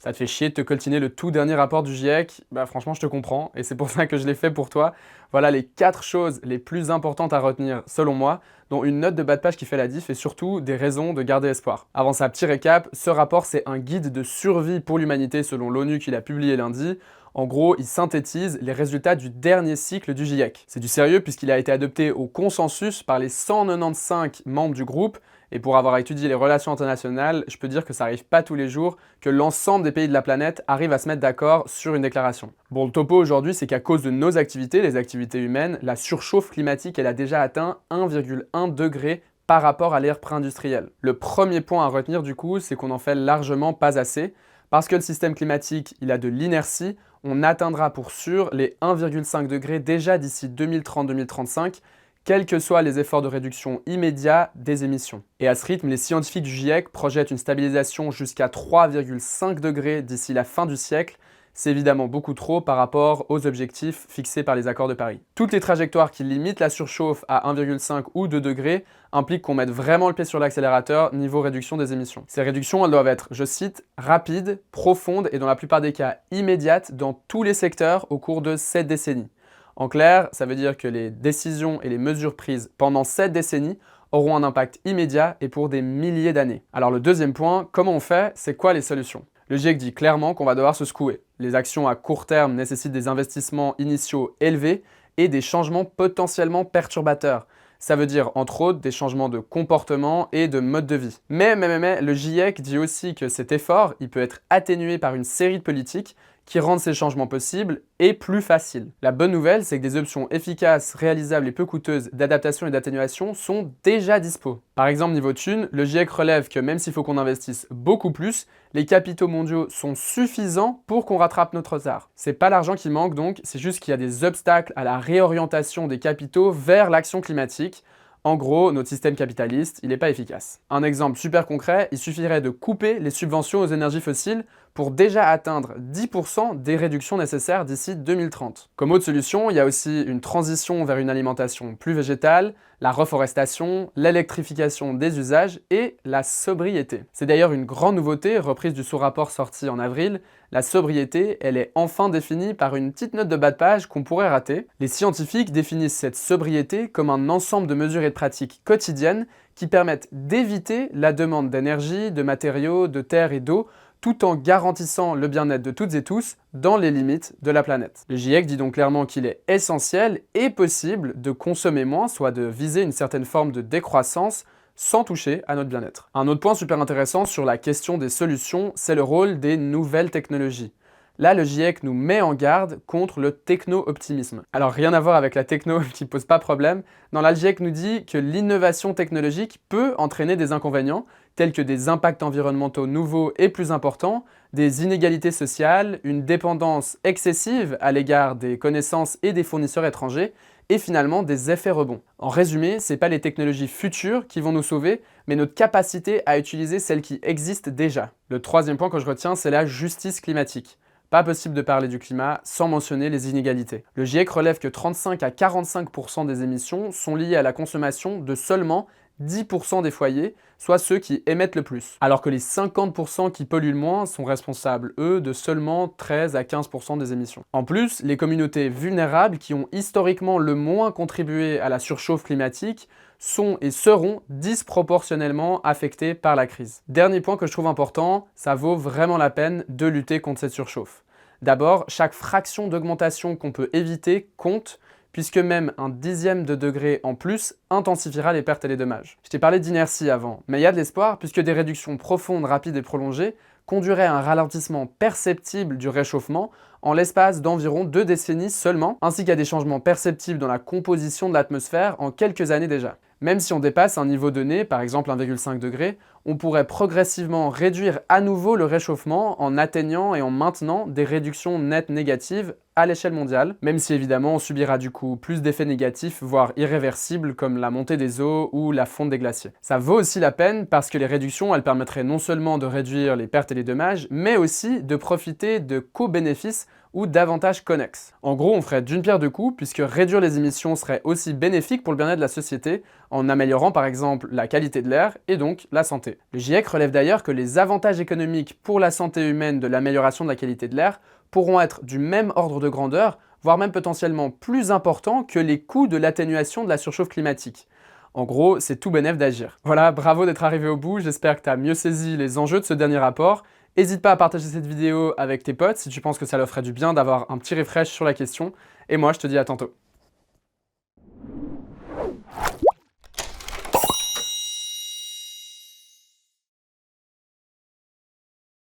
Ça te fait chier de te coltiner le tout dernier rapport du GIEC? Bah franchement, je te comprends, et c'est pour ça que je l'ai fait pour toi. Voilà les 4 choses les plus importantes à retenir, selon moi, dont une note de bas de page qui fait la diff, et surtout des raisons de garder espoir. Avant ça, petit récap, ce rapport c'est un guide de survie pour l'humanité selon l'ONU qu'il a publié lundi. En gros, il synthétise les résultats du dernier cycle du GIEC. C'est du sérieux puisqu'il a été adopté au consensus par les 195 membres du groupe, et pour avoir étudié les relations internationales, je peux dire que ça arrive pas tous les jours que l'ensemble des pays de la planète arrivent à se mettre d'accord sur une déclaration. Bon, le topo aujourd'hui, c'est qu'à cause de nos activités, les activités humaines, la surchauffe climatique, elle a déjà atteint 1,1 degré par rapport à l'ère pré-industrielle. Le premier point à retenir du coup, c'est qu'on en fait largement pas assez. Parce que le système climatique, il a de l'inertie, on atteindra pour sûr les 1,5 degrés déjà d'ici 2030-2035, quels que soient les efforts de réduction immédiats des émissions. Et à ce rythme, les scientifiques du GIEC projettent une stabilisation jusqu'à 3,5 degrés d'ici la fin du siècle. C'est évidemment beaucoup trop par rapport aux objectifs fixés par les accords de Paris. Toutes les trajectoires qui limitent la surchauffe à 1,5 ou 2 degrés impliquent qu'on mette vraiment le pied sur l'accélérateur niveau réduction des émissions. Ces réductions, elles doivent être, je cite, rapides, profondes et dans la plupart des cas immédiates dans tous les secteurs au cours de cette décennie. En clair, ça veut dire que les décisions et les mesures prises pendant cette décennie auront un impact immédiat et pour des milliers d'années. Alors le deuxième point, comment on fait? C'est quoi les solutions? Le GIEC dit clairement qu'on va devoir se secouer. Les actions à court terme nécessitent des investissements initiaux élevés et des changements potentiellement perturbateurs. Ça veut dire, entre autres, des changements de comportement et de mode de vie. Mais, le GIEC dit aussi que cet effort, il peut être atténué par une série de politiques qui rendent ces changements possibles et plus faciles. La bonne nouvelle, c'est que des options efficaces, réalisables et peu coûteuses d'adaptation et d'atténuation sont déjà dispo. Par exemple, niveau thunes, le GIEC relève que même s'il faut qu'on investisse beaucoup plus, les capitaux mondiaux sont suffisants pour qu'on rattrape notre retard. C'est pas l'argent qui manque donc, c'est juste qu'il y a des obstacles à la réorientation des capitaux vers l'action climatique. En gros, notre système capitaliste, il n'est pas efficace. Un exemple super concret, il suffirait de couper les subventions aux énergies fossiles pour déjà atteindre 10% des réductions nécessaires d'ici 2030. Comme autre solution, il y a aussi une transition vers une alimentation plus végétale, la reforestation, l'électrification des usages et la sobriété. C'est d'ailleurs une grande nouveauté, reprise du sous-rapport sorti en avril. La sobriété, elle est enfin définie par une petite note de bas de page qu'on pourrait rater. Les scientifiques définissent cette sobriété comme un ensemble de mesures et de pratiques quotidiennes qui permettent d'éviter la demande d'énergie, de matériaux, de terre et d'eau, tout en garantissant le bien-être de toutes et tous dans les limites de la planète. Le GIEC dit donc clairement qu'il est essentiel et possible de consommer moins, soit de viser une certaine forme de décroissance sans toucher à notre bien-être. Un autre point super intéressant sur la question des solutions, c'est le rôle des nouvelles technologies. Là, le GIEC nous met en garde contre le techno-optimisme. Alors rien à voir avec la techno qui pose pas problème. Non, là, le GIEC nous dit que l'innovation technologique peut entraîner des inconvénients, tels que des impacts environnementaux nouveaux et plus importants, des inégalités sociales, une dépendance excessive à l'égard des connaissances et des fournisseurs étrangers, et finalement des effets rebonds. En résumé, c'est pas les technologies futures qui vont nous sauver, mais notre capacité à utiliser celles qui existent déjà. Le troisième point que je retiens, c'est la justice climatique. Pas possible de parler du climat sans mentionner les inégalités. Le GIEC relève que 35 à 45% des émissions sont liées à la consommation de seulement 10% des foyers, soit ceux qui émettent le plus. Alors que les 50% qui polluent le moins sont responsables, eux, de seulement 13 à 15% des émissions. En plus, les communautés vulnérables qui ont historiquement le moins contribué à la surchauffe climatique sont et seront disproportionnellement affectées par la crise. Dernier point que je trouve important, ça vaut vraiment la peine de lutter contre cette surchauffe. D'abord, chaque fraction d'augmentation qu'on peut éviter compte, puisque même un dixième de degré en plus intensifiera les pertes et les dommages. Je t'ai parlé d'inertie avant, mais il y a de l'espoir puisque des réductions profondes, rapides et prolongées conduiraient à un ralentissement perceptible du réchauffement en l'espace d'environ 2 décennies seulement, ainsi qu'à des changements perceptibles dans la composition de l'atmosphère en quelques années déjà. Même si on dépasse un niveau donné, par exemple 1,5 degré, on pourrait progressivement réduire à nouveau le réchauffement en atteignant et en maintenant des réductions nettes négatives à l'échelle mondiale, même si évidemment on subira du coup plus d'effets négatifs, voire irréversibles, comme la montée des eaux ou la fonte des glaciers. Ça vaut aussi la peine parce que les réductions, elles permettraient non seulement de réduire les pertes et les dommages, mais aussi de profiter de co-bénéfices ou davantage connexes. En gros, on ferait d'une pierre deux coups, puisque réduire les émissions serait aussi bénéfique pour le bien-être de la société, en améliorant par exemple la qualité de l'air et donc la santé. Le GIEC relève d'ailleurs que les avantages économiques pour la santé humaine de l'amélioration de la qualité de l'air pourront être du même ordre de grandeur, voire même potentiellement plus importants que les coûts de l'atténuation de la surchauffe climatique. En gros, c'est tout bénef d'agir. Voilà, bravo d'être arrivé au bout, j'espère que tu as mieux saisi les enjeux de ce dernier rapport. N'hésite pas à partager cette vidéo avec tes potes si tu penses que ça leur ferait du bien d'avoir un petit refresh sur la question. Et moi, je te dis à tantôt.